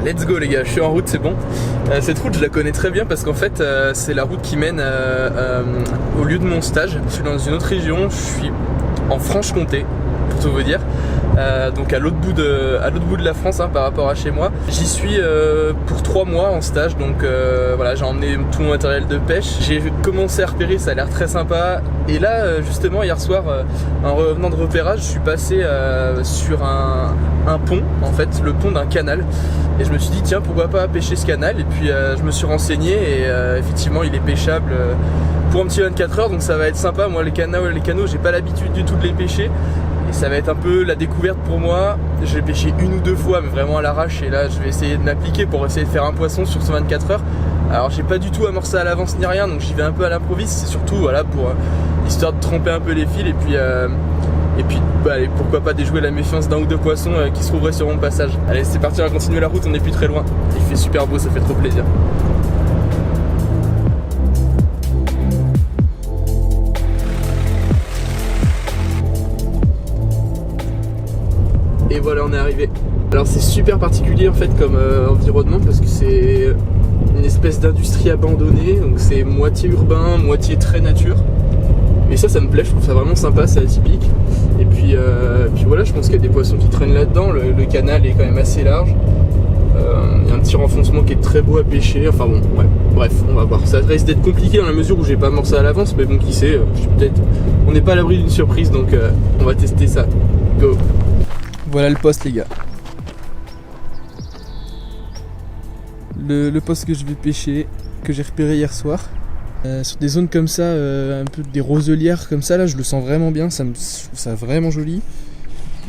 Let's go les gars, je suis en route, c'est bon. Cette route je la connais très bien parce qu'en fait c'est la route qui mène au lieu de mon stage. Je suis dans une autre région, je suis en Franche-Comté pour tout vous dire. Donc à l'autre bout de la France par rapport à chez moi. J'y suis pour 3 mois en stage, donc voilà, j'ai emmené tout mon matériel de pêche. J'ai commencé à repérer, ça a l'air très sympa. Et là justement hier soir, en revenant de repérage, je suis passé sur un pont, en fait, le pont d'un canal. Et je me suis dit tiens, pourquoi pas pêcher ce canal. Et puis je me suis renseigné et effectivement il est pêchable pour un petit 24 heures, donc ça va être sympa. Moi les canaux j'ai pas l'habitude du tout de les pêcher. Et ça va être un peu la découverte pour moi. Je vais pêcher 1 ou 2 fois, mais vraiment à l'arrache. Et là, je vais essayer de m'appliquer pour essayer de faire un poisson sur ce 24 heures. Alors, j'ai pas du tout amorcé à l'avance ni rien, donc j'y vais un peu à l'improviste. C'est surtout voilà, pour histoire de tremper un peu les fils. Et puis allez, pourquoi pas déjouer la méfiance d'un ou 2 poissons qui se trouveraient sur mon passage. Allez, c'est parti, on va continuer la route, on n'est plus très loin. Il fait super beau, ça fait trop plaisir. Et voilà, on est arrivé. Alors c'est super particulier en fait comme environnement parce que c'est une espèce d'industrie abandonnée, donc c'est moitié urbain, moitié très nature. Et ça me plaît, je trouve ça vraiment sympa, c'est atypique. Et puis voilà, je pense qu'il y a des poissons qui traînent là-dedans, le canal est quand même assez large. Il y a un petit renfoncement qui est très beau à pêcher, enfin bon, ouais, bref, on va voir. Ça risque d'être compliqué dans la mesure où j'ai pas amorcé à l'avance, mais bon, qui sait, on n'est pas à l'abri d'une surprise, donc on va tester ça. Go! Voilà le poste les gars. Le poste que je vais pêcher, que j'ai repéré hier soir. Sur des zones comme ça, un peu des roselières comme ça, là je le sens vraiment bien, je trouve ça vraiment joli.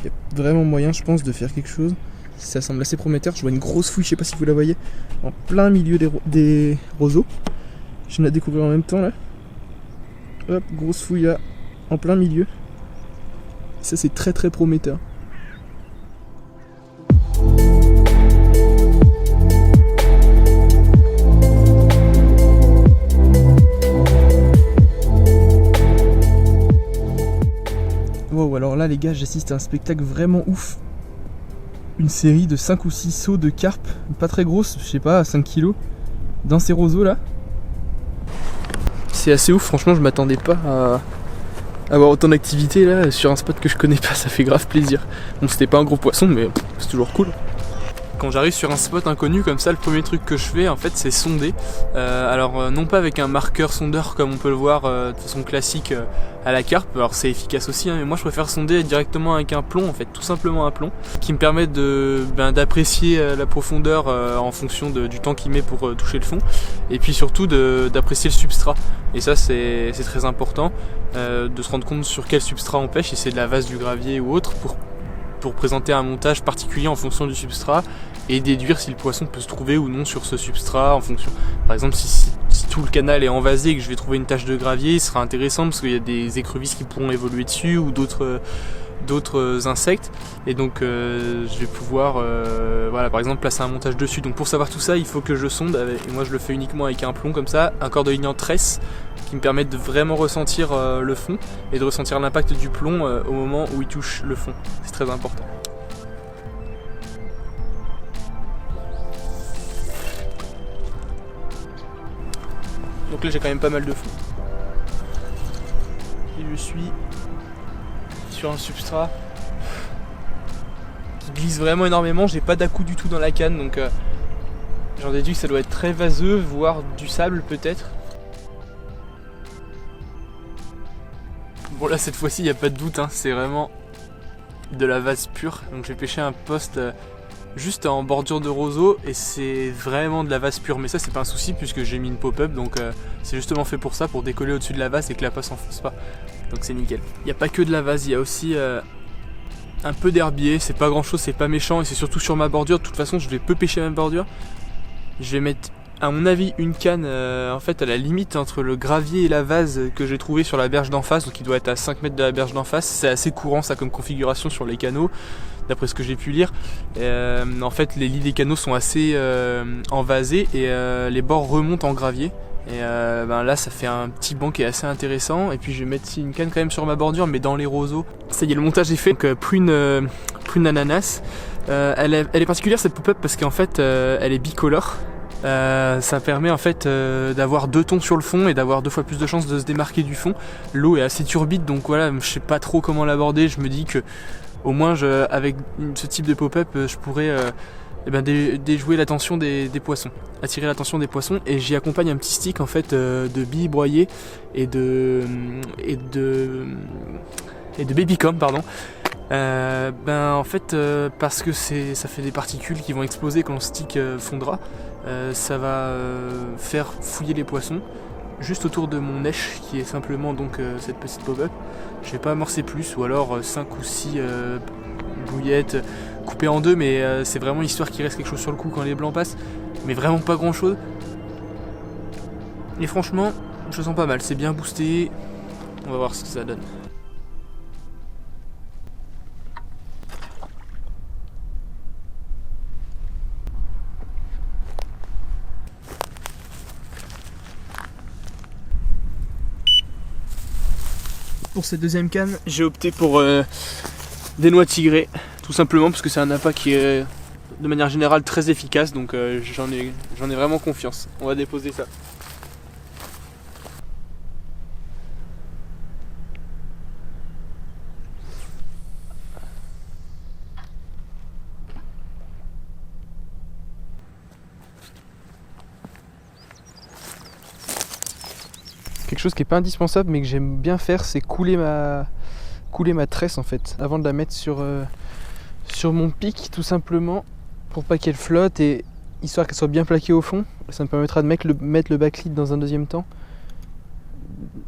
Il y a vraiment moyen je pense de faire quelque chose. Ça semble assez prometteur, je vois une grosse fouille, je sais pas si vous la voyez, en plein milieu des roseaux. Je viens de la découvrir en même temps là. Hop, grosse fouille là, en plein milieu. Ça c'est très très prometteur. Wow, alors là les gars, j'assiste à un spectacle vraiment ouf. Une série de 5 ou 6 seaux de carpe, pas très grosses, je sais pas, 5 kilos, dans ces roseaux là. C'est assez ouf, franchement je m'attendais pas à avoir autant d'activité là sur un spot que je connais pas, ça fait grave plaisir. Bon, c'était pas un gros poisson mais c'est toujours cool. Quand j'arrive sur un spot inconnu comme ça, le premier truc que je fais en fait c'est sonder. Alors non pas avec un marqueur sondeur comme on peut le voir de façon classique à la carpe, alors c'est efficace aussi mais moi je préfère sonder directement avec un plomb en fait, tout simplement un plomb qui me permet d'apprécier la profondeur en fonction du temps qu'il met pour toucher le fond et puis surtout d'apprécier le substrat. Et ça c'est très important de se rendre compte sur quel substrat on pêche, si c'est de la vase, du gravier ou autre, pour présenter un montage particulier en fonction du substrat et déduire si le poisson peut se trouver ou non sur ce substrat en fonction. Par exemple, si tout le canal est envasé et que je vais trouver une tache de gravier, ce sera intéressant parce qu'il y a des écrevisses qui pourront évoluer dessus ou d'autres insectes et donc je vais pouvoir voilà, par exemple placer un montage dessus. Donc pour savoir tout ça, il faut que je sonde et moi je le fais uniquement avec un plomb comme ça, un corps de ligne en tresse qui me permet de vraiment ressentir le fond et de ressentir l'impact du plomb au moment où il touche le fond. C'est très important. Donc là j'ai quand même pas mal de fond. Et je suis sur un substrat qui glisse vraiment énormément, j'ai pas d'à-coups du tout dans la canne, donc j'en déduis que ça doit être très vaseux, voire du sable peut-être. Bon là cette fois-ci il n'y a pas de doute, c'est vraiment de la vase pure, donc j'ai pêché un poste juste en bordure de roseau et c'est vraiment de la vase pure, mais ça c'est pas un souci puisque j'ai mis une pop-up, donc c'est justement fait pour ça, pour décoller au-dessus de la vase et que la passe s'enfonce pas, donc c'est nickel. Il n'y a pas que de la vase, il y a aussi un peu d'herbier, c'est pas grand chose, c'est pas méchant et c'est surtout sur ma bordure. De toute façon je vais peu pêcher ma bordure, je vais mettre à mon avis une canne en fait à la limite entre le gravier et la vase que j'ai trouvé sur la berge d'en face, donc il doit être à 5 mètres de la berge d'en face. C'est assez courant ça comme configuration sur les canaux d'après ce que j'ai pu lire. En fait les lits des canaux sont assez envasés et les bords remontent en gravier et là ça fait un petit banc qui est assez intéressant. Et puis je vais mettre une canne quand même sur ma bordure mais dans les roseaux. Ça y est, le montage est fait, donc prune ananas. Elle est particulière cette pop-up parce qu'en fait elle est bicolore. Ça permet en fait d'avoir 2 tons sur le fond et d'avoir 2 fois plus de chances de se démarquer du fond. L'eau est assez turbide, donc voilà, je sais pas trop comment l'aborder. Je me dis que au moins avec ce type de pop-up je pourrais déjouer l'attention des poissons, attirer l'attention des poissons, et j'y accompagne un petit stick en fait de billes broyées et de babycom, pardon. En fait parce que ça fait des particules qui vont exploser quand le stick fondra, ça va faire fouiller les poissons juste autour de mon nèche qui est simplement donc cette petite pop-up. Je vais pas amorcer plus, ou alors 5 ou 6 bouillettes coupées en 2, mais c'est vraiment histoire qu'il reste quelque chose sur le coup quand les blancs passent, mais vraiment pas grand chose. Et franchement je le sens pas mal, c'est bien boosté, on va voir ce que ça donne. Pour cette deuxième canne, j'ai opté pour des noix tigrées, tout simplement parce que c'est un appât qui est de manière générale très efficace, donc j'en ai vraiment confiance. On va déposer ça. Quelque chose qui n'est pas indispensable mais que j'aime bien faire, c'est couler ma tresse en fait avant de la mettre sur mon pic, tout simplement pour pas qu'elle flotte et histoire qu'elle soit bien plaquée au fond. Ça me permettra de mettre le backlead dans un deuxième temps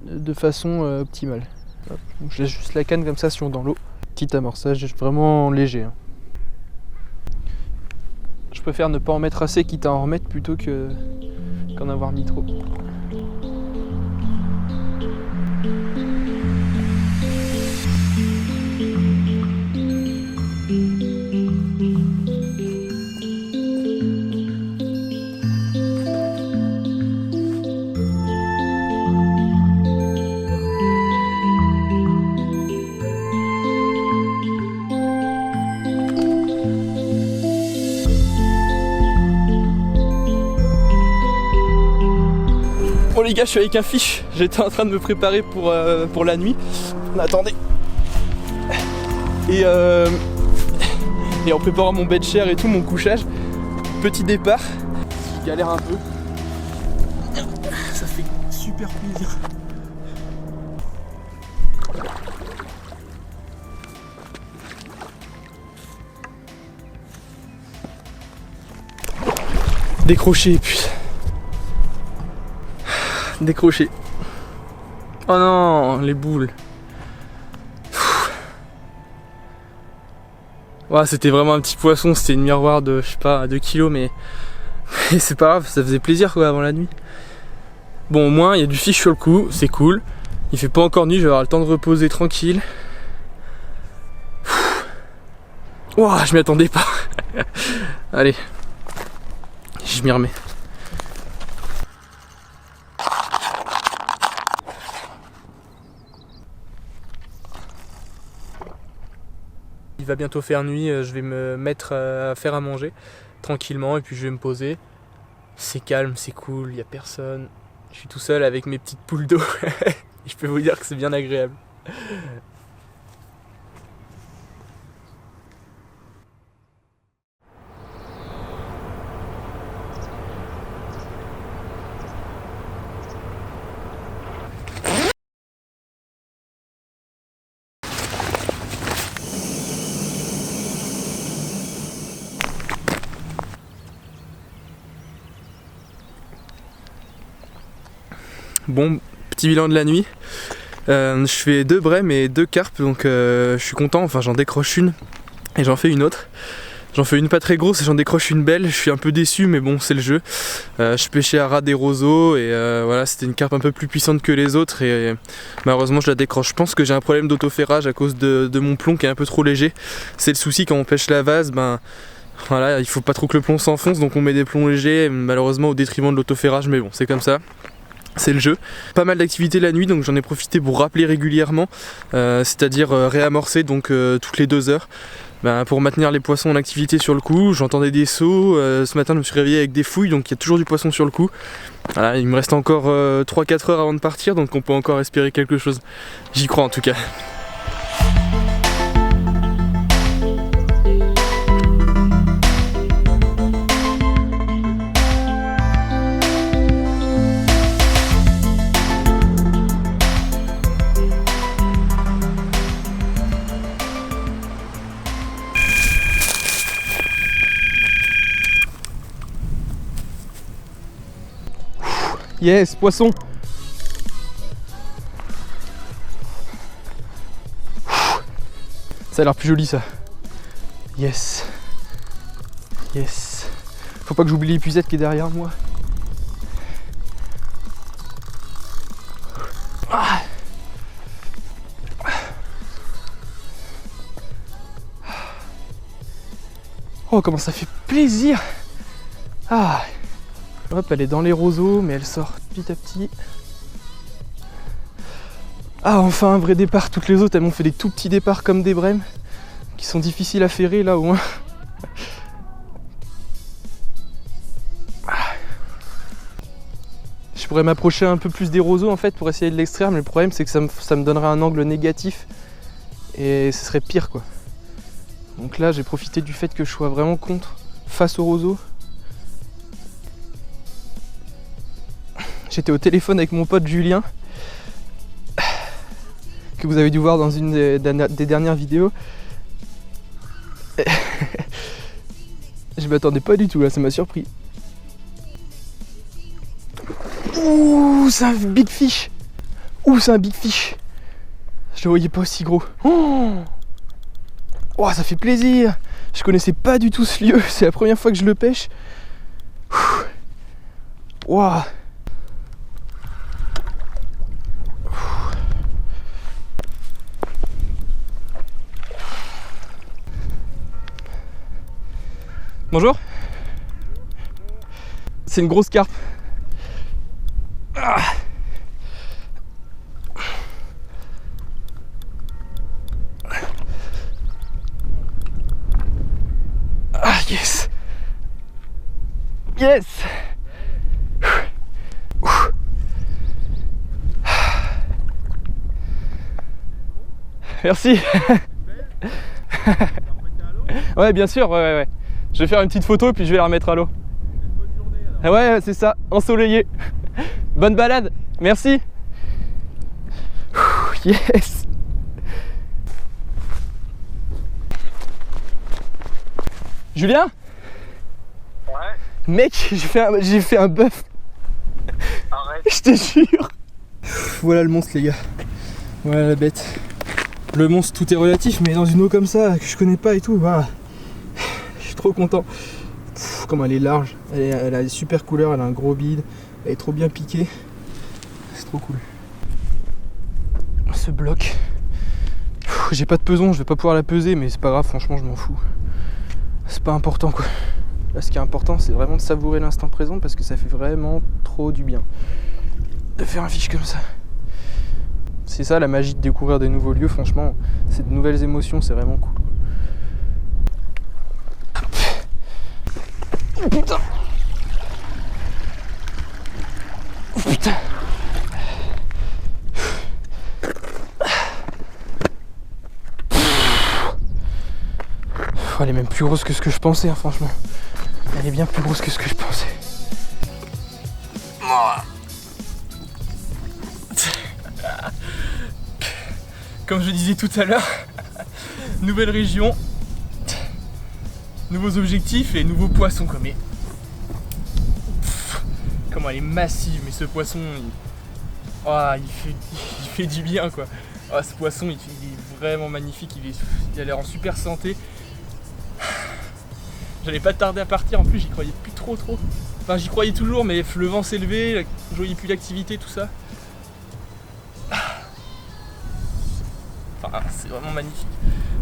de façon optimale. Donc je laisse juste la canne comme ça dans l'eau. Petit amorçage vraiment léger, hein. Je préfère ne pas en mettre assez quitte à en remettre plutôt qu'en avoir mis trop. Bon les gars, je suis avec un fiche, j'étais en train de me préparer pour la nuit. Attendez. Et en préparant mon bed chair et tout, mon couchage, petit départ. Je galère un peu. Ça fait super plaisir. Décroché, putain. Décroché. Oh non, les boules. Ouais, c'était vraiment un petit poisson, c'était une miroir de, je sais pas, 2 kilos, mais c'est pas grave, ça faisait plaisir quoi avant la nuit. Bon, au moins, il y a du fiche sur le coup, c'est cool. Il fait pas encore nuit, je vais avoir le temps de reposer tranquille. Ouah, je m'y attendais pas. Allez, je m'y remets. Il va bientôt faire nuit, je vais me mettre à faire à manger tranquillement et puis je vais me poser. C'est calme, c'est cool, il n'y a personne. Je suis tout seul avec mes petites poules d'eau. Je peux vous dire que c'est bien agréable. Bon, petit bilan de la nuit. Je fais 2 brèmes et 2 carpes, donc je suis content, enfin j'en décroche une et j'en fais une autre. J'en fais une pas très grosse et j'en décroche une belle. Je suis un peu déçu mais bon, c'est le jeu. Je pêchais à ras des roseaux et voilà, c'était une carpe un peu plus puissante que les autres et malheureusement je la décroche. Je pense que j'ai un problème d'autoferrage à cause de mon plomb qui est un peu trop léger. C'est le souci quand on pêche la vase, voilà, il faut pas trop que le plomb s'enfonce, donc on met des plombs légers, malheureusement au détriment de l'autoferrage, mais bon, c'est comme ça. C'est le jeu. Pas mal d'activités la nuit, donc j'en ai profité pour rappeler régulièrement, c'est-à-dire réamorcer donc toutes les 2 heures. pour maintenir les poissons en activité sur le coup. J'entendais des sauts, ce matin je me suis réveillé avec des fouilles, donc il y a toujours du poisson sur le coup. Voilà, il me reste encore 3-4 heures avant de partir, donc on peut encore espérer quelque chose. J'y crois en tout cas. Yes, poisson. Ça a l'air plus joli ça. Yes. Yes. Faut pas que j'oublie l'épuisette qui est derrière moi. Ah. Oh, comment ça fait plaisir. Ah. Hop, elle est dans les roseaux, mais elle sort petit à petit. Ah, enfin un vrai départ. Toutes les autres, elles m'ont fait des tout petits départs comme des brèmes, qui sont difficiles à ferrer, là au moins. Je pourrais m'approcher un peu plus des roseaux en fait pour essayer de l'extraire, mais le problème c'est que ça me donnerait un angle négatif et ce serait pire quoi. Donc là j'ai profité du fait que je sois vraiment face au roseau. J'étais au téléphone avec mon pote Julien, que vous avez dû voir dans une des dernières vidéos. Je m'attendais pas du tout là, ça m'a surpris. Ouh, c'est un big fish. Ouh, c'est un big fish. Je le voyais pas aussi gros. Oh, ça fait plaisir. Je connaissais pas du tout ce lieu, c'est la première fois que je le pêche. Waouh. Bonjour. C'est une grosse carpe. Ah. Ah yes. Yes. Merci. Ouais, bien sûr, ouais. Je vais faire une petite photo et puis je vais la remettre à l'eau. Ouais, c'est ça, ensoleillé. Bonne balade, merci. Yes. Julien? Ouais. Mec, j'ai fait un bœuf. Arrête. Je te jure. Voilà le monstre les gars. Voilà la bête. Le monstre tout est relatif, mais dans une eau comme ça, que je connais pas et tout, voilà. Je suis trop content. Comme elle est large, elle a des super couleurs, elle a un gros bide, elle est trop bien piquée. C'est trop cool. Ce bloc. J'ai pas de peson, je vais pas pouvoir la peser, mais c'est pas grave, franchement je m'en fous. C'est pas important quoi. Là ce qui est important c'est vraiment de savourer l'instant présent parce que ça fait vraiment trop du bien de faire un fiche comme ça. C'est ça la magie de découvrir des nouveaux lieux, franchement, c'est de nouvelles émotions, c'est vraiment cool. Oh putain. Oh putain. Elle est même plus grosse que ce que je pensais, hein, franchement. Elle est bien plus grosse que ce que je pensais. Comme je disais tout à l'heure, nouvelle région, nouveaux objectifs et nouveaux poissons comme comment elle est massive, mais ce poisson il fait du bien quoi. Ce poisson il est vraiment magnifique, il a l'air en super santé. J'allais pas tarder à partir, en plus j'y croyais plus trop. Enfin j'y croyais toujours mais le vent s'est levé, je voyais plus l'activité, tout ça. Enfin c'est vraiment magnifique.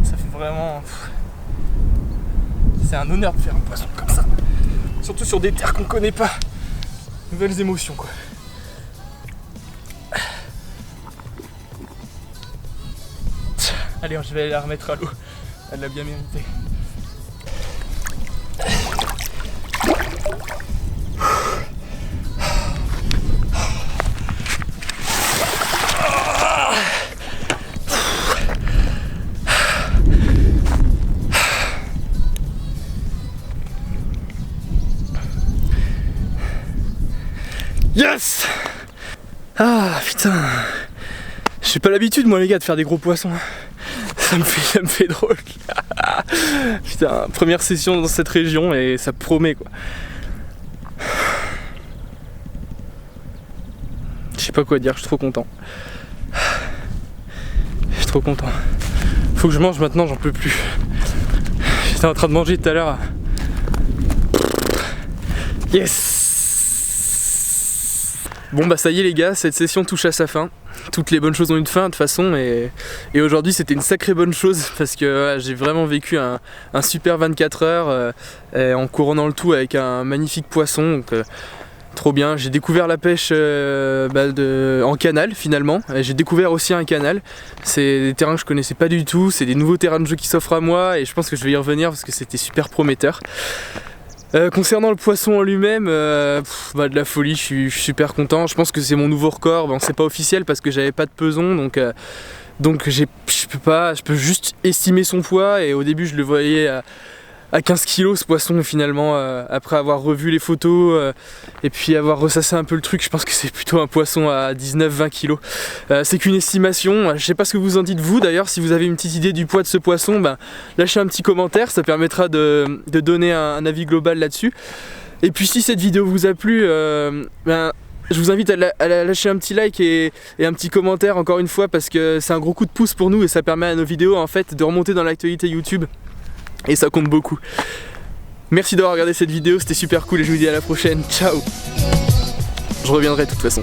Ça fait vraiment... C'est un honneur de faire un poisson comme ça. Surtout sur des terres qu'on connaît pas. Nouvelles émotions quoi. Allez, je vais aller la remettre à l'eau. Elle l'a bien mérité. Yes! Ah putain! J'ai pas l'habitude moi les gars de faire des gros poissons. Ça me fait drôle. Putain, première session dans cette région et ça promet quoi. Je sais pas quoi dire, je suis trop content. Je suis trop content. Faut que je mange maintenant, j'en peux plus. J'étais en train de manger tout à l'heure. Yes! Bon bah ça y est les gars, cette session touche à sa fin. Toutes les bonnes choses ont une fin de toute façon et aujourd'hui c'était une sacrée bonne chose parce que j'ai vraiment vécu un super 24 heures en couronnant le tout avec un magnifique poisson. Donc, trop bien, j'ai découvert la pêche en canal finalement. J'ai découvert aussi un canal. C'est des terrains que je connaissais pas du tout, c'est des nouveaux terrains de jeu qui s'offrent à moi et je pense que je vais y revenir parce que c'était super prometteur. Concernant le poisson en lui-même, de la folie, je suis super content. Je pense que c'est mon nouveau record. Bon, c'est pas officiel parce que j'avais pas de peson, donc je peux juste estimer son poids. Et au début, je le voyais à 15 kg ce poisson. Finalement, après avoir revu les photos et puis avoir ressassé un peu le truc, je pense que c'est plutôt un poisson à 19-20 kg. C'est qu'une estimation. Je sais pas ce que vous en dites vous d'ailleurs. Si vous avez une petite idée du poids de ce poisson, lâchez un petit commentaire. Ça permettra de donner un avis global là-dessus. Et puis si cette vidéo vous a plu, je vous invite à lâcher un petit like et un petit commentaire encore une fois parce que c'est un gros coup de pouce pour nous et ça permet à nos vidéos en fait de remonter dans l'actualité YouTube. Et ça compte beaucoup. Merci d'avoir regardé cette vidéo, c'était super cool et je vous dis à la prochaine. Ciao! Je reviendrai de toute façon.